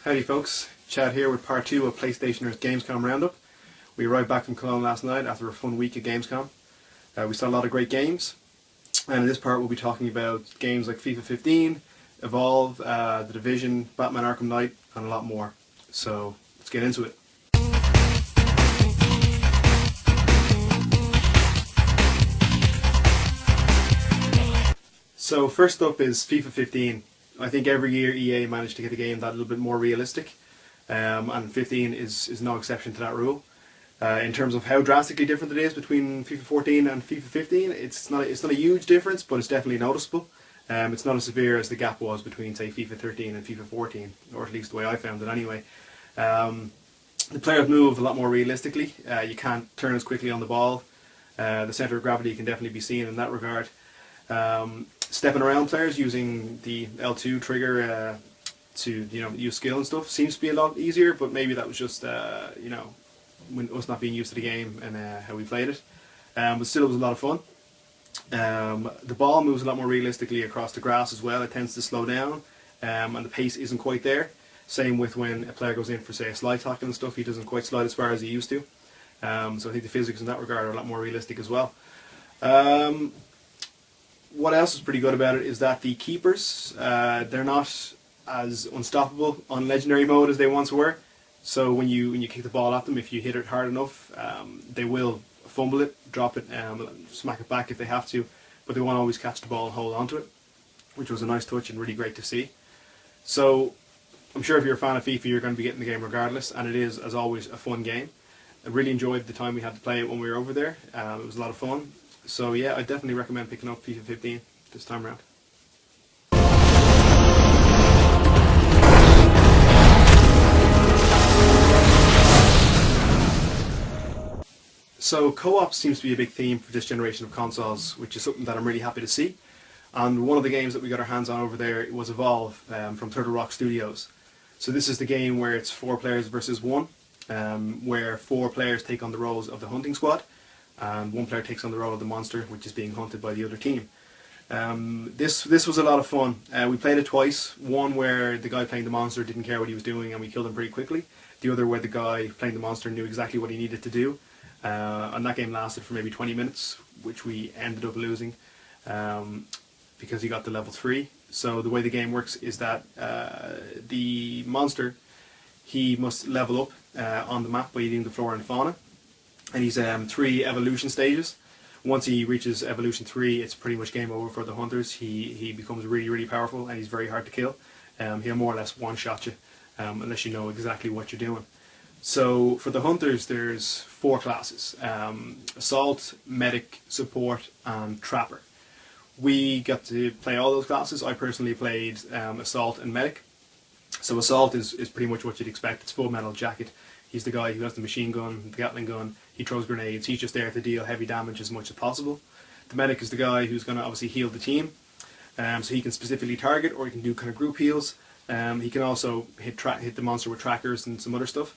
Howdy folks, Chad here with part 2 of PlayStationer's Gamescom Roundup. We arrived back from Cologne last night after a fun week at Gamescom. We saw a lot of great games, and in this part we'll be talking about games like FIFA 15, Evolve, The Division, Batman Arkham Knight, and a lot more. So let's get into it. So first up is FIFA 15. I think every year EA managed to get the game that little bit more realistic, and 15 is no exception to that rule. In terms of how drastically different it is between FIFA 14 and FIFA 15, it's not a huge difference, but it's definitely noticeable. It's not as severe as the gap was between, say, FIFA 13 and FIFA 14, or at least the way I found it anyway. The players move a lot more realistically. You can't turn as quickly on the ball. The centre of gravity can definitely be seen in that regard. Stepping around players using the L2 trigger to use skill and stuff seems to be a lot easier, but maybe that was just when us not being used to the game and how we played it. But still, it was a lot of fun. The ball moves a lot more realistically across the grass as well. It tends to slow down, and the pace isn't quite there. Same with when a player goes in for, say, a slide tackle and stuff. He doesn't quite slide as far as he used to. So I think the physics in that regard are a lot more realistic as well. What else is pretty good about it is that the keepers, they're not as unstoppable on legendary mode as they once were. So when you kick the ball at them, if you hit it hard enough, they will fumble it, drop it, smack it back if they have to, but they won't always catch the ball and hold on to it, which was a nice touch and really great to see. So I'm sure if you're a fan of FIFA, you're going to be getting the game regardless, and it is, as always, a fun game. I really enjoyed the time we had to play it when we were over there. It was a lot of fun. So yeah, I definitely recommend picking up FIFA 15 this time around. So co-op seems to be a big theme for this generation of consoles, which is something that I'm really happy to see. And one of the games that we got our hands on over there was Evolve from Turtle Rock Studios. So this is the game where it's 4 players versus 1, where 4 players take on the roles of the hunting squad, and 1 player takes on the role of the monster, which is being hunted by the other team. This was a lot of fun. We played it twice. One where the guy playing the monster didn't care what he was doing and we killed him pretty quickly. The other where the guy playing the monster knew exactly what he needed to do. And that game lasted for maybe 20 minutes, which we ended up losing because he got to level 3. So the way the game works is that the monster, he must level up on the map by eating the flora and fauna. And he's 3 evolution stages. Once he reaches evolution 3, it's pretty much game over for the hunters. He becomes really, really powerful, and he's very hard to kill. He'll more or less one-shot you unless you know exactly what you're doing. So for the hunters, there's 4 classes: Assault, Medic, Support, and Trapper. We got to play all those classes. I personally played Assault and Medic. So Assault is pretty much what you'd expect. It's Full Metal Jacket. He's the guy who has the machine gun, the Gatling gun, he throws grenades, he's just there to deal heavy damage as much as possible. The medic is the guy who's going to obviously heal the team, so he can specifically target, or he can do kind of group heals. He can also hit the monster with trackers and some other stuff.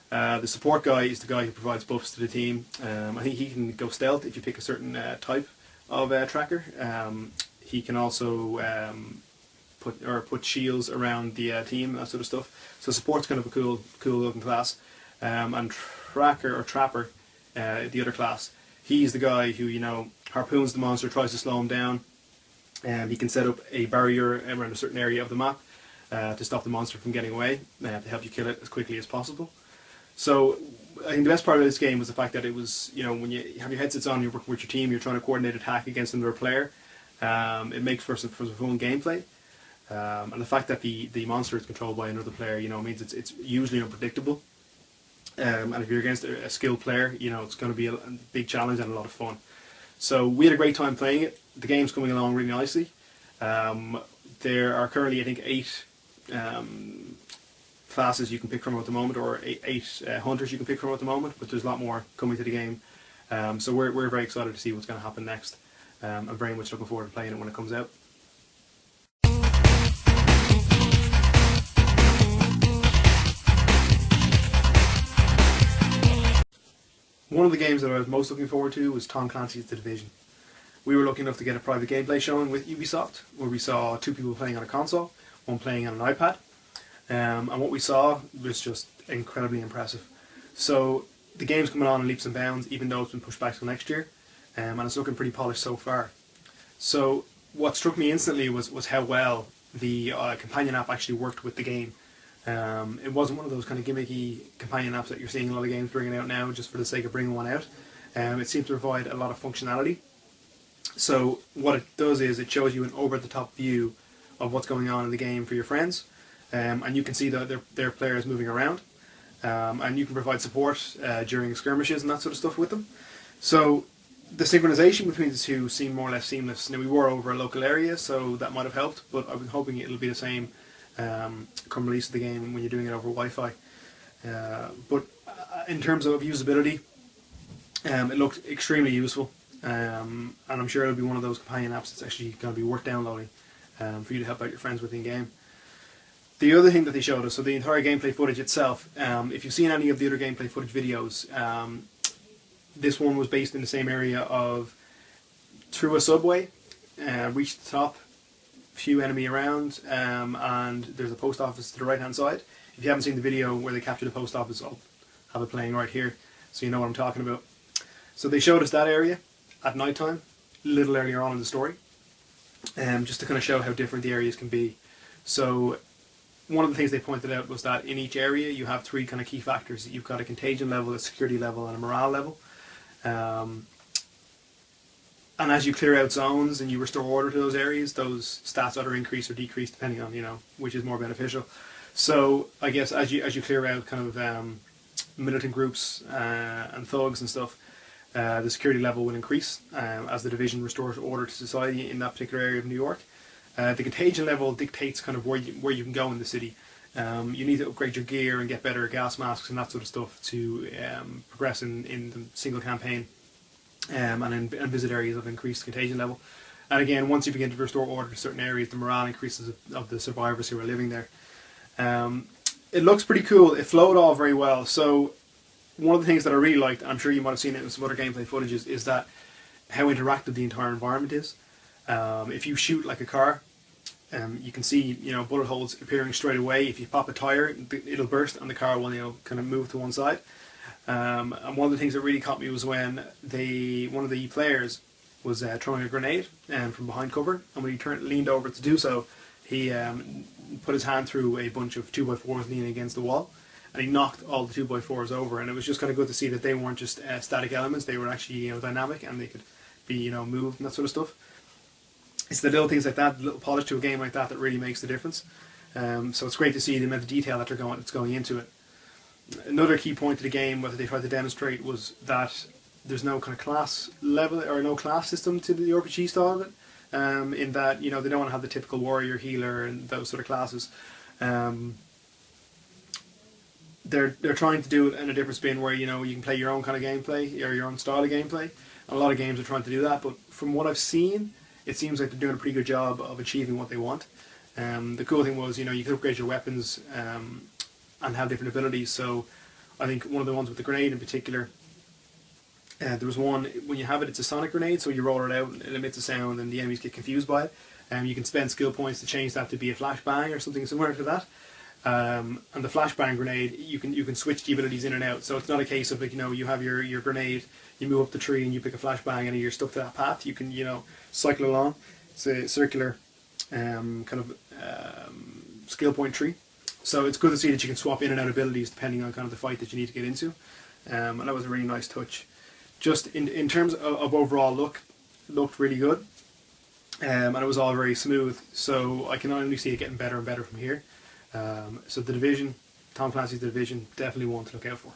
The support guy is the guy who provides buffs to the team. I think he can go stealth if you pick a certain type of tracker. He can also put shields around the team, that sort of stuff. So support's kind of a cool looking class. And Tracker or Trapper, the other class, he's the guy who harpoons the monster, tries to slow him down. He can set up a barrier around a certain area of the map to stop the monster from getting away, to help you kill it as quickly as possible. So I think the best part of this game was the fact that it was, when you have your headsets on, you're working with your team, you're trying to coordinate attack against another player. It makes for some fun gameplay. And the fact that the monster is controlled by another player, means it's usually unpredictable. And if you're against a skilled player, it's going to be a big challenge and a lot of fun. So we had a great time playing it. The game's coming along really nicely. There are currently, I think, 8 classes you can pick from at the moment, or 8 hunters you can pick from at the moment, but there's a lot more coming to the game. So we're very excited to see what's going to happen next. I'm very much looking forward to playing it when it comes out. One of the games that I was most looking forward to was Clancys Division. We were lucky enough to get a private gameplay showing with Ubisoft, where we saw 2 people playing on a console, one playing on an iPad. And what we saw was just incredibly impressive. So the game's coming on in leaps and bounds, even though it's been pushed back till next year, and it's looking pretty polished so far. So what struck me instantly was how well the companion app actually worked with the game. It wasn't one of those kind of gimmicky companion apps that you're seeing a lot of games bringing out now just for the sake of bringing one out. It seemed to provide a lot of functionality. So what it does is it shows you an over-the-top view of what's going on in the game for your friends, and you can see their players moving around, and you can provide support during skirmishes and that sort of stuff with them. So the synchronization between the two seemed more or less seamless. Now we were over a local area, so that might have helped, but I'm hoping it'll be the same come release of the game when you're doing it over Wi-Fi. But in terms of usability, it looked extremely useful, and I'm sure it'll be one of those companion apps that's actually going to be worth downloading for you to help out your friends with in-game. The other thing that they showed us, so the entire gameplay footage itself, if you've seen any of the other gameplay footage videos, this one was based in the same area of through a subway, reach the top, few enemy around, and there's a post office to the right hand side. If you haven't seen the video where they capture the post office, I'll have it playing right here so you know what I'm talking about. So they showed us that area at night time, a little earlier on in the story, just to kind of show how different the areas can be. So one of the things they pointed out was that in each area you have three kind of key factors. You've got a contagion level, a security level, and a morale level. And as you clear out zones and you restore order to those areas, those stats either increase or decrease depending on which is more beneficial. So I guess as you clear out kind of militant groups and thugs and stuff, the security level will increase as the division restores order to society in that particular area of New York. The contagion level dictates kind of where you can go in the city. You need to upgrade your gear and get better gas masks and that sort of stuff to progress in the single campaign and visit areas of increased contagion level. And again, once you begin to restore order to certain areas, the morale increases of the survivors who are living there. It looks pretty cool. It flowed all very well. So one of the things that I really liked, and I'm sure you might have seen it in some other gameplay footages, is that how interactive the entire environment is. If you shoot like a car, you can see bullet holes appearing straight away. If you pop a tire, it'll burst and the car will kind of move to one side. And one of the things that really caught me was when one of the players was throwing a grenade from behind cover, and when he leaned over to do so, he put his hand through a bunch of 2x4s leaning against the wall, and he knocked all the 2x4s over. And it was just kind of good to see that they weren't just static elements; they were actually dynamic, and they could be moved and that sort of stuff. It's the little things like that, the little polish to a game like that really makes the difference. So it's great to see the amount of detail that's going into it. Another key point of the game, what they tried to demonstrate, was that there's no kind of class level or no class system to the RPG style of it. In that they don't want to have the typical warrior, healer, and those sort of classes. They're trying to do it in a different spin where you can play your own kind of gameplay or your own style of gameplay. A lot of games are trying to do that, but from what I've seen, it seems like they're doing a pretty good job of achieving what they want. The cool thing was, you could upgrade your weapons and have different abilities. So I think one of the ones with the grenade in particular, there was one, when you have it, it's a sonic grenade, so you roll it out and it emits a sound and the enemies get confused by it. You can spend skill points to change that to be a flashbang or something similar to that. And the flashbang grenade, you can switch the abilities in and out. So it's not a case of you have your grenade, you move up the tree and you pick a flashbang and you're stuck to that path. You can cycle along. It's a circular kind of skill point tree. So it's good to see that you can swap in and out abilities depending on kind of the fight that you need to get into. And that was a really nice touch. Just in terms of overall look, it looked really good. And it was all very smooth. So I can only see it getting better and better from here. So the Division, Tom Clancy's Division, definitely one to look out for.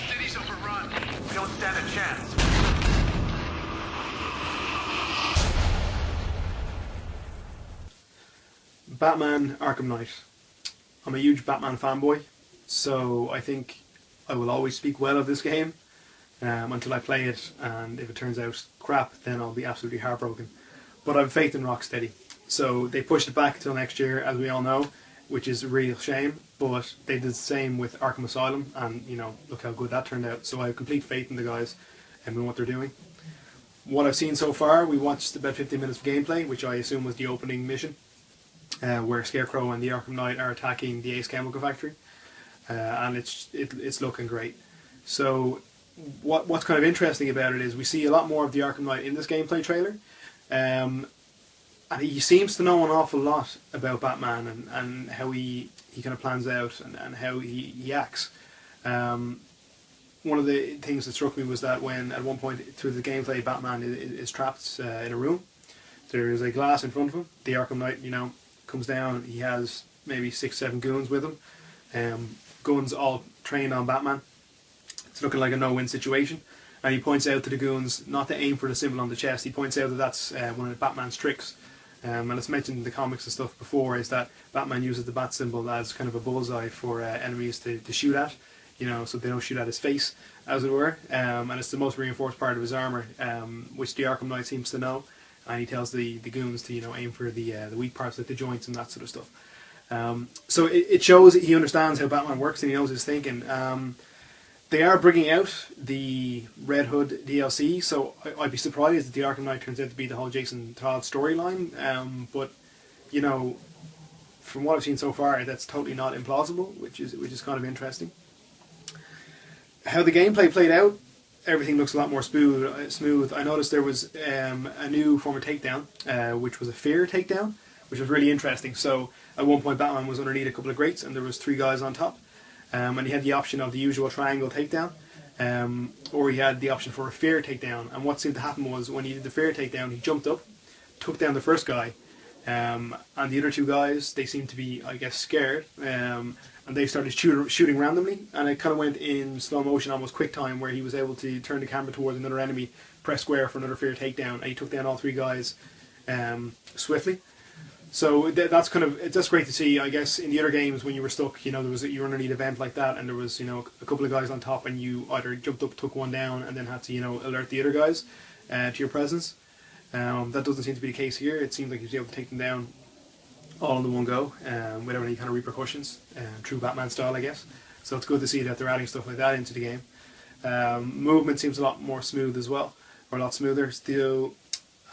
City's overrun. We don't stand a chance. Batman Arkham Knight. I'm a huge Batman fanboy, so I think I will always speak well of this game until I play it, and if it turns out crap, then I'll be absolutely heartbroken. But I have faith in Rocksteady. So they pushed it back until next year, as we all know, which is a real shame. but they did the same with Arkham Asylum, and you know, look how good that turned out. So I have complete faith in the guys and in what they're doing. What I've seen so far, we watched about 15 minutes of gameplay, which I assume was the opening mission, where Scarecrow and the Arkham Knight are attacking the Ace Chemical Factory, and it's looking great. So what's kind of interesting about it is we see a lot more of the Arkham Knight in this gameplay trailer, and he seems to know an awful lot about Batman and how he kind of plans out and how he acts. One of the things that struck me was that when at one point through the gameplay Batman is trapped in a room, there is a glass in front of him. The Arkham Knight, you know, comes down. He has maybe 6-7 goons with him, guns all trained on Batman. It's looking like a no-win situation, and he points out to the goons not to aim for the symbol on the chest. He points out that that's one of Batman's tricks, and it's mentioned in the comics and stuff before, is that Batman uses the bat symbol as kind of a bullseye for enemies to shoot at, you know, so they don't shoot at his face, as it were, and it's the most reinforced part of his armour, which the Arkham Knight seems to know, and he tells the goons to, you know, aim for the weak parts like the joints and that sort of stuff. So it shows that he understands how Batman works and he knows his thinking. They are bringing out the Red Hood DLC, so I'd be surprised if the Arkham Knight turns out to be the whole Jason Todd storyline, but, you know, from what I've seen so far, that's totally not implausible, which is kind of interesting. How the gameplay played out, everything looks a lot more smooth. I noticed there was a new form of takedown, which was a fear takedown, which was really interesting. So at one point Batman was underneath a couple of grates and there was 3 guys on top, and he had the option of the usual triangle takedown, or he had the option for a fear takedown. And what seemed to happen was when he did the fear takedown, he jumped up, took down the first guy, and the other 2 guys, they seemed to be, I guess, scared, and they started shooting randomly, and it kind of went in slow motion, almost quick time, where he was able to turn the camera towards another enemy, press square for another fear takedown, and he took down all 3 guys swiftly. So that's great to see. I guess in the other games when you were stuck, you know, you were underneath an event like that, and there was, you know, a couple of guys on top, and you either jumped up, took one down, and then had to, you know, alert the other guys to your presence. That doesn't seem to be the case here. It seems like you was able to take them down all in the one go, without any kind of repercussions, true Batman style, I guess. So it's good to see that they're adding stuff like that into the game. Movement seems a lot more smooth as well, or a lot smoother. Still,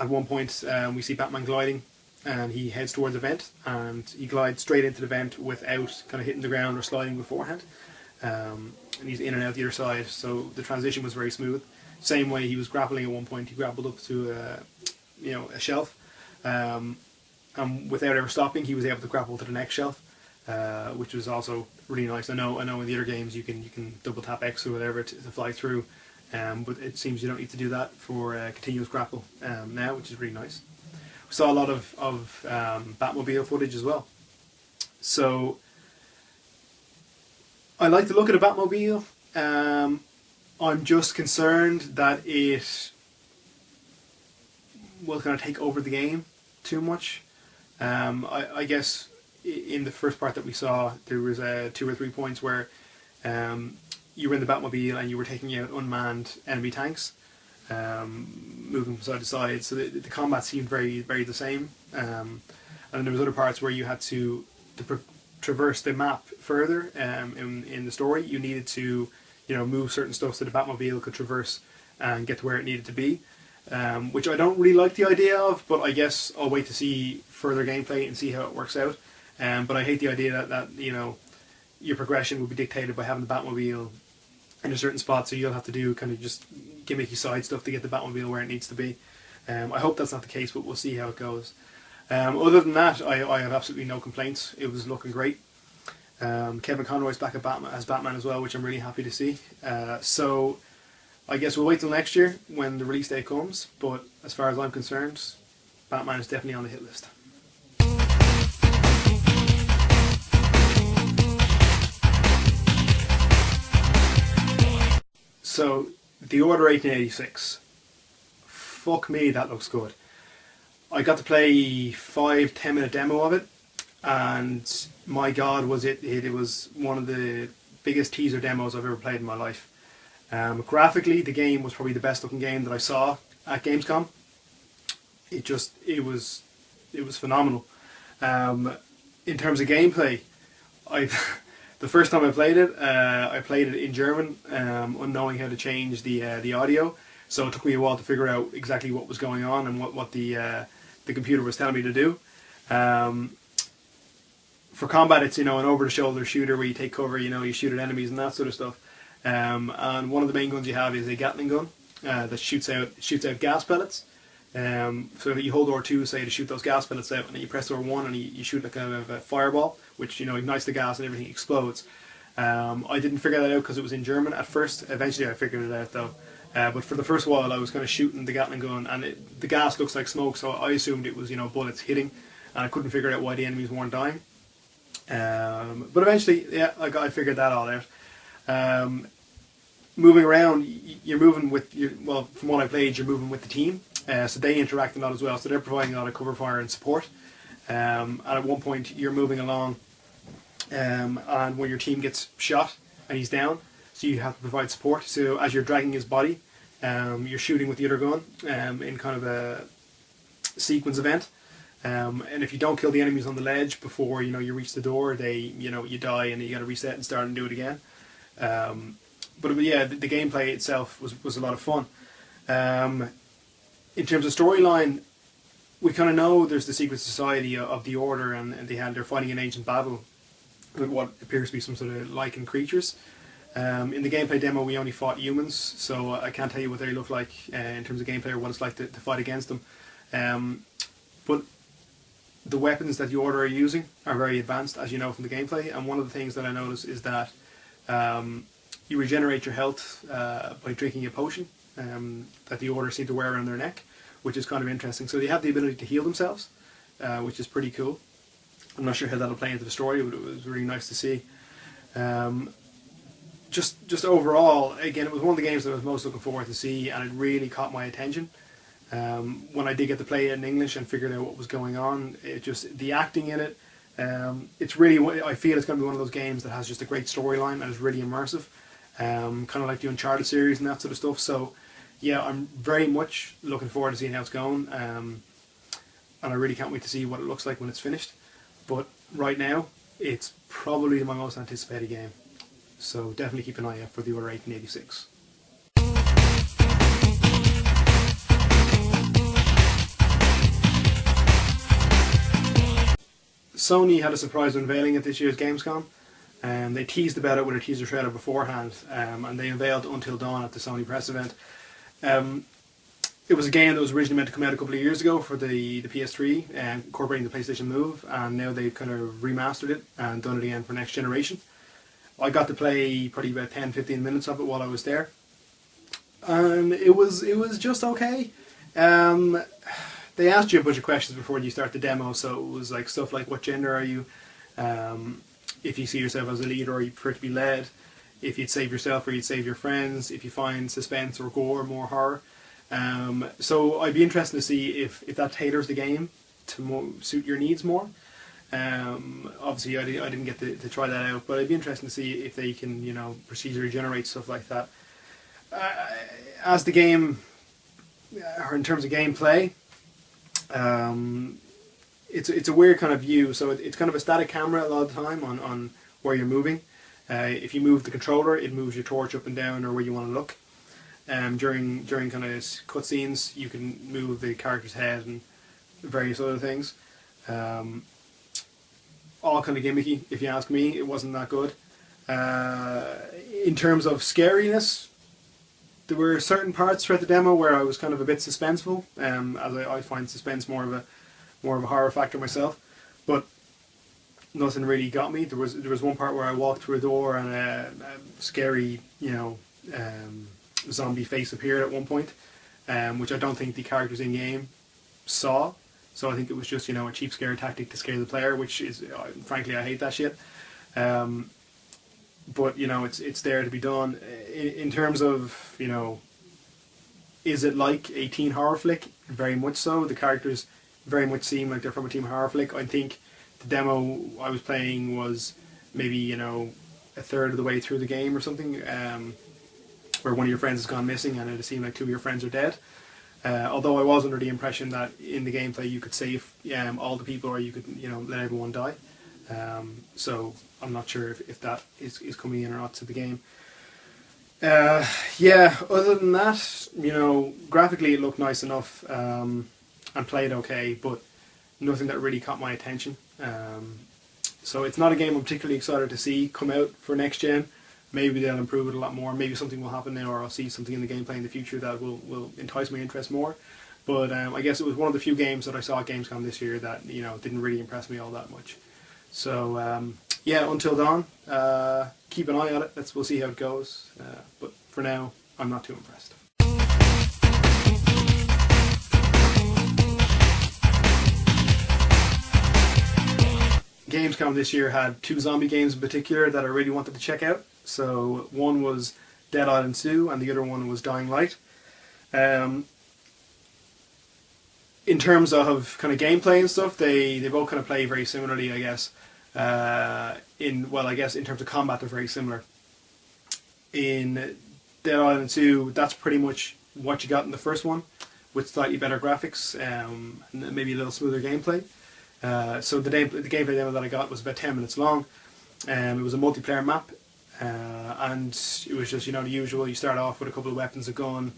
at one point we see Batman gliding, and he heads towards the vent, and he glides straight into the vent without kind of hitting the ground or sliding beforehand. And he's in and out the other side, so the transition was very smooth. Same way he was grappling at one point, he grappled up to a shelf, and without ever stopping, he was able to grapple to the next shelf, which was also really nice. I know in the other games you can double tap X or whatever to fly through, but it seems you don't need to do that for continuous grapple now, which is really nice. We saw a lot of Batmobile footage as well. So I like the look of the Batmobile. I'm just concerned that it will kind of take over the game too much. I guess in the first part that we saw, there was 2 or 3 points where you were in the Batmobile and you were taking out unmanned enemy tanks, moving from side to side. So the combat seemed very, very the same. And then there was other parts where you had to traverse the map further. In the story, you needed to, you know, move certain stuff so the Batmobile could traverse and get to where it needed to be. Which I don't really like the idea of, but I guess I'll wait to see further gameplay and see how it works out. But I hate the idea that you know, your progression will be dictated by having the Batmobile in a certain spot, so you'll have to do kind of just gimmicky side stuff to get the Batmobile where it needs to be. I hope that's not the case, but we'll see how it goes. Other than that, I have absolutely no complaints. It was looking great. Kevin Conroy's back as Batman as well, which I'm really happy to see. So I guess we'll wait till next year when the release date comes, but as far as I'm concerned, Batman is definitely on the hit list. So, The Order 1886. Fuck me, that looks good. I got to play 5-10 minute demo of it, and my god, was it was one of the biggest teaser demos I've ever played in my life. Graphically, the game was probably the best looking game that I saw at Gamescom. It was phenomenal. In terms of gameplay, The first time I played it in German, unknowing how to change the audio. So it took me a while to figure out exactly what was going on and what the computer was telling me to do. For combat, it's an over-the-shoulder shooter where you take cover, you shoot at enemies and that sort of stuff. And one of the main guns you have is a Gatling gun that shoots out gas pellets. So you hold R2, say, to shoot those gas pellets out, and then you press R1 and you shoot a kind of a fireball, which ignites the gas and everything explodes. I didn't figure that out because it was in German at first. Eventually I figured it out though. But for the first while I was kind of shooting the Gatling gun, and the gas looks like smoke, so I assumed it was bullets hitting, and I couldn't figure out why the enemies weren't dying. But eventually, yeah, I figured that all out. Moving around, you're moving with from what I played, you're moving with the team. So they interact a lot as well, so they're providing a lot of cover fire and support. And at one point you're moving along, and when your team gets shot and he's down, so you have to provide support. So as you're dragging his body, you're shooting with the other gun in kind of a sequence event. And if you don't kill the enemies on the ledge before you reach the door, you die and you got to reset and start and do it again. But yeah, the gameplay itself was a lot of fun. In terms of storyline, we kind of know there's the secret society of the Order, and they're fighting an ancient battle with what appears to be some sort of lichen creatures. In the gameplay demo, we only fought humans, so I can't tell you what they look like in terms of gameplay or what it's like to fight against them. But the weapons that the Order are using are very advanced, as you know from the gameplay. And one of the things that I noticed is that you regenerate your health by drinking a potion that the Order seem to wear around their neck, which is kind of interesting. So they have the ability to heal themselves, which is pretty cool. I'm not sure how that'll play into the story, but it was really nice to see. Just overall, again, it was one of the games that I was most looking forward to see, and it really caught my attention. When I did get to play it in English and figured out what was going on, the acting in it, it's really, I feel it's going to be one of those games that has just a great storyline and is really immersive, kind of like the Uncharted series and that sort of stuff. So yeah, I'm very much looking forward to seeing how it's going, and I really can't wait to see what it looks like when it's finished. But right now, it's probably my most anticipated game. So definitely keep an eye out for the Order 1886. Sony had a surprise unveiling at this year's Gamescom, and they teased about it with a teaser trailer beforehand, and they unveiled Until Dawn at the Sony press event. It was a game that was originally meant to come out a couple of years ago for the PS3, incorporating the PlayStation Move, and now they've kind of remastered it and done it again for next generation. I got to play probably about 10-15 minutes of it while I was there, and it was just okay. They asked you a bunch of questions before you start the demo, so it was like stuff like, what gender are you, if you see yourself as a leader or you prefer to be led, if you'd save yourself or you'd save your friends, if you find suspense or gore more horror. So I'd be interested to see if that tailors the game to suit your needs more. Obviously I didn't get to try that out, but I'd be interested to see if they can procedurally generate stuff like that. As the game, or in terms of gameplay, it's a weird kind of view. So it's kind of a static camera a lot of the time on where you're moving. If you move the controller, it moves your torch up and down or where you want to look. During kind of cutscenes, you can move the character's head and various other things. All kind of gimmicky, if you ask me. It wasn't that good. In terms of scariness, there were certain parts throughout the demo where I was kind of a bit suspenseful, as I find suspense more of a horror factor myself. But nothing really got me. There was one part where I walked through a door and a scary, zombie face appeared at one point, which I don't think the characters in game saw. So I think it was just a cheap scare tactic to scare the player, which is frankly I hate that shit. But it's there to be done. In terms of is it like a teen horror flick? Very much so. The characters very much seem like they're from a teen horror flick. I think the demo I was playing was maybe a third of the way through the game or something, where one of your friends has gone missing and it seemed like two of your friends are dead. Although I was under the impression that in the gameplay you could save all the people, or you could let everyone die. So I'm not sure if that is coming in or not to the game. Yeah, other than that, graphically it looked nice enough, and played okay, but nothing that really caught my attention. So it's not a game I'm particularly excited to see come out for next gen. Maybe they'll improve it a lot more. Maybe something will happen now, or I'll see something in the gameplay in the future that will entice my interest more. But I guess it was one of the few games that I saw at Gamescom this year that didn't really impress me all that much. So yeah, Until Dawn. Keep an eye on it. We'll see how it goes. But for now, I'm not too impressed. Gamescom this year had 2 zombie games in particular that I really wanted to check out. So one was Dead Island 2 and the other one was Dying Light. In terms of kind of gameplay and stuff, they both kind of play very similarly, I guess. I guess in terms of combat, they're very similar. In Dead Island 2, that's pretty much what you got in the first one, with slightly better graphics and maybe a little smoother gameplay. So the gameplay demo that I got was about 10 minutes long. It was a multiplayer map, and it was just the usual. You start off with a couple of weapons, a gun,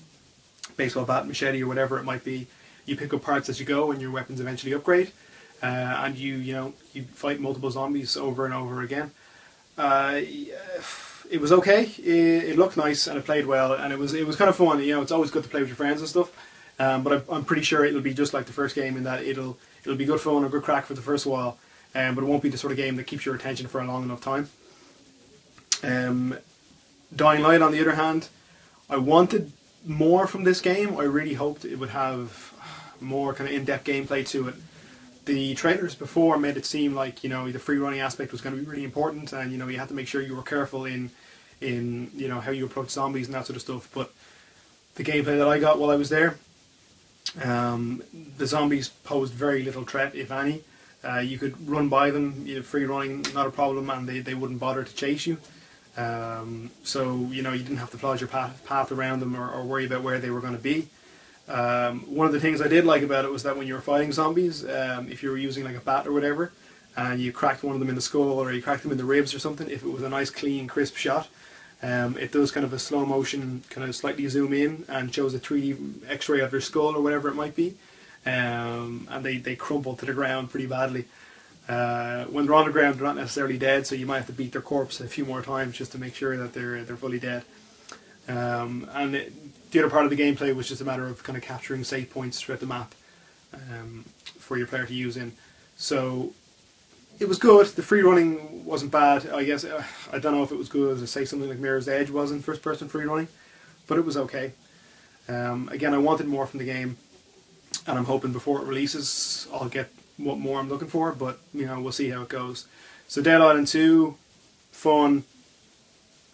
baseball bat, machete, or whatever it might be. You pick up parts as you go, and your weapons eventually upgrade. And you fight multiple zombies over and over again. It was okay. It looked nice and it played well, and it was kind of fun. It's always good to play with your friends and stuff. But I'm pretty sure it'll be just like the first game in that it'll be good fun or good crack for the first while, but it won't be the sort of game that keeps your attention for a long enough time. Dying Light, on the other hand, I wanted more from this game. I really hoped it would have more kind of in-depth gameplay to it. The trailers before made it seem like the free running aspect was going to be really important, and you had to make sure you were careful in how you approach zombies and that sort of stuff. But the gameplay that I got while I was there, the zombies posed very little threat, if any. You could run by them, free running, not a problem, and they wouldn't bother to chase you. So you didn't have to plod your path around them or worry about where they were going to be. One of the things I did like about it was that when you were fighting zombies, if you were using like a bat or whatever, and you cracked one of them in the skull or you cracked them in the ribs or something, if it was a nice clean crisp shot, it does kind of a slow motion, kind of slightly zoom in and shows a 3D x-ray of their skull or whatever it might be, and they crumple to the ground pretty badly. When they're on the ground, they're not necessarily dead, so you might have to beat their corpse a few more times just to make sure that they're fully dead. The other part of the gameplay was just a matter of kind of capturing save points throughout the map for your player to use in. So it was good. The free running wasn't bad. I guess I don't know if it was good as say something like Mirror's Edge was in first person free running, but it was okay. Again, I wanted more from the game, and I'm hoping before it releases I'll get what more I'm looking for, but we'll see how it goes. So Dead Island 2, fun,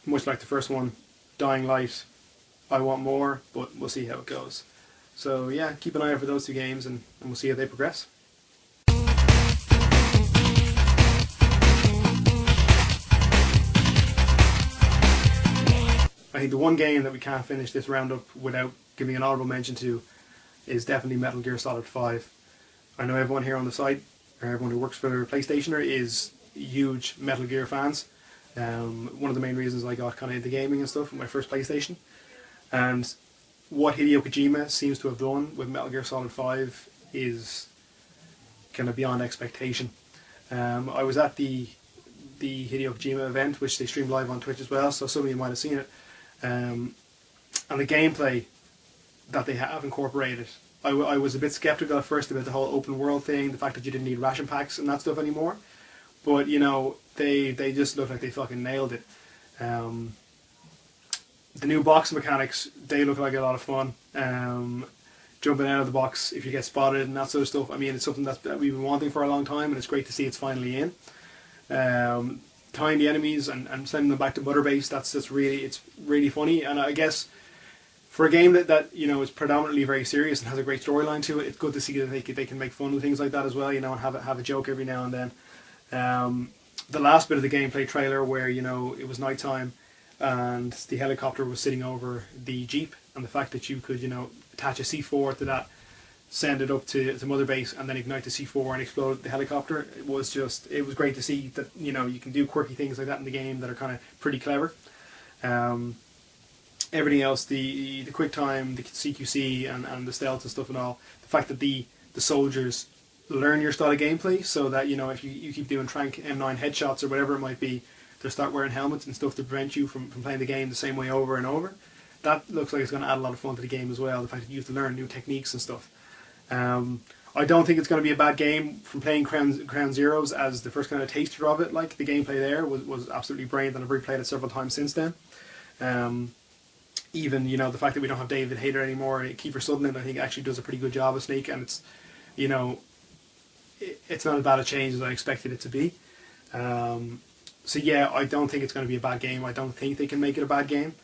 much like the first one. Dying Light, I want more, but we'll see how it goes. So yeah, keep an eye out for those 2 games, and we'll see how they progress. I think the one game that we can't finish this roundup without giving an honourable mention to is definitely Metal Gear Solid 5. I know everyone here on the site, or everyone who works for PlayStationer, is huge Metal Gear fans. One of the main reasons I got kind of into gaming and stuff with my first PlayStation. And what Hideo Kojima seems to have done with Metal Gear Solid 5 is kind of beyond expectation. I was at the Hideo Kojima event, which they streamed live on Twitch as well, so some of you might have seen it. And the gameplay that they have incorporated, I was a bit skeptical at first about the whole open world thing, the fact that you didn't need ration packs and that stuff anymore. But they just look like they fucking nailed it. The new box mechanics, they look like a lot of fun. Jumping out of the box if you get spotted and that sort of stuff. I mean, it's something that we've been wanting for a long time, and it's great to see it's finally in. Tying the enemies and sending them back to Mother Base, it's really funny. And I guess for a game that is predominantly very serious and has a great storyline to it, it's good to see that they can make fun with things like that as well, and have a joke every now and then. The last bit of the gameplay trailer where it was nighttime and the helicopter was sitting over the Jeep, and the fact that you could attach a C4 to that send it up to Mother Base, and then ignite the C4 and explode the helicopter. It was great to see that, you know, you can do quirky things like that in the game that are kind of pretty clever. Everything else, the quick time, the CQC, and the stealth and stuff and all, the fact that the soldiers learn your style of gameplay, so that, you know, if you keep doing Trank M9 headshots or whatever it might be, they'll start wearing helmets and stuff to prevent you from playing the game the same way over and over. That looks like it's going to add a lot of fun to the game as well, the fact that you have to learn new techniques and stuff. I don't think it's going to be a bad game. From playing Ground Zeroes as the first kind of taster of it, like, the gameplay there was absolutely brilliant, and I've replayed it several times since then. Even, you know, the fact that we don't have David Hayter anymore, Kiefer Sutherland, I think, actually does a pretty good job of Snake, and it's, you know, it's not as bad a change as I expected it to be. So yeah, I don't think it's going to be a bad game. I don't think they can make it a bad game.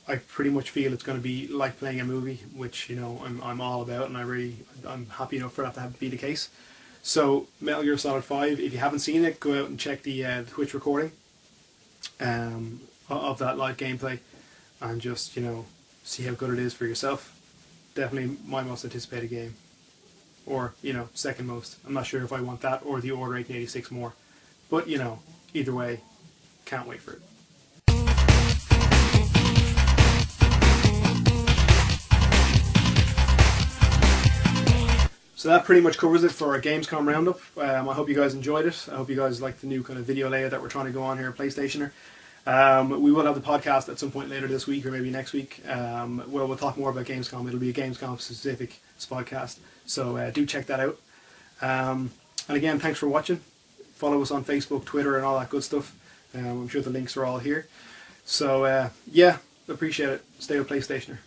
I pretty much feel it's going to be like playing a movie, which, you know, I'm all about, and I'm happy enough for that to be the case. So Metal Gear Solid 5, if you haven't seen it, go out and check the Twitch recording of that live gameplay, and just, you know, see how good it is for yourself. Definitely my most anticipated game, or, you know, second most. I'm not sure if I want that or the Order 1886 more, but, you know, either way, can't wait for it. So that pretty much covers it for our Gamescom roundup. I hope you guys enjoyed it. I hope you guys liked the new kind of video layout that we're trying to go on here at PlayStationer. We will have the podcast at some point later this week or maybe next week, where we'll talk more about Gamescom. It'll be a Gamescom specific podcast, so do check that out. And again, thanks for watching. Follow us on Facebook, Twitter, and all that good stuff. I'm sure the links are all here. So yeah, appreciate it. Stay with PlayStationer.